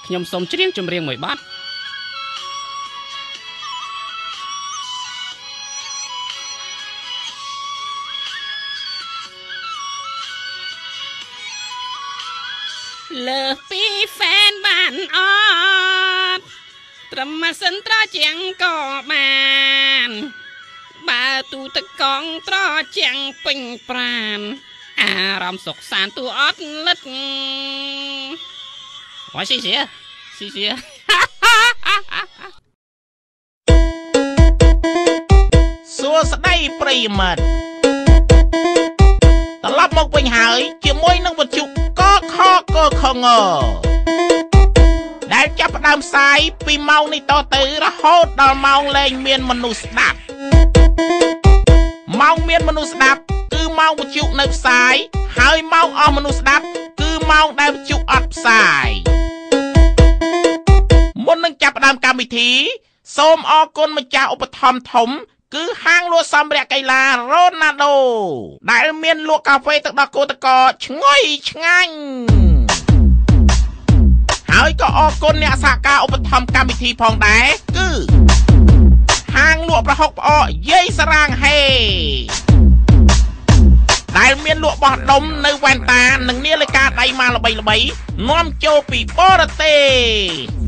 ខ្ញុំសូមច្រៀងចម្រៀងមួយបទលើពីហ្វេនបានអត់ត្រឹមមកសិនត្រជាងក៏បានបើទូទឹកកងត្រជាងពេញប្រានអារម្មណ៍សុខសាន្តទូអត់លិតអូស៊ីសួស្ដីប្រិយមិត្តត្រឡប់មកវិញហើយជាមួយនឹងវិទ្យុកខកខងដែលចាប់ផ្ដើមផ្សាយពីម៉ោងនេះតទៅរហូតដល់ម៉ោងលែងមានមនុស្សស្ដាប់ម៉ោងមានមនុស្សស្ដាប់គឺម៉ោងវិទ្យុនៅផ្សាយហើយម៉ោងអស់មនុស្សស្ដាប់គឺម៉ោងដែលវិទ្យុអត់ផ្សាយមុននឹងចាប់ផ្ដើមកម្មវិធីសូមអរគុណម្ចាស់ឧបត្ថម្ភធំគឺហាងលក់សម្ភារៈកីឡារ៉ូណាល់ដូដែលមានលក់កាហ្វេទឹកដោះគោតកឈ្ងុយឆ្ងាញ់ហើយក៏អរគុណអ្នកសហការឧបត្ថម្ភកម្មវិធីផងដែរគឺហាងលក់ប្រហុកផ្អកយាយសារ៉ាងហេដែលមានលក់បោះដុំនៅវ៉ែនតានិងនាឡិកាដៃម៉ាល្បីៗនាំចូលពីបរទេស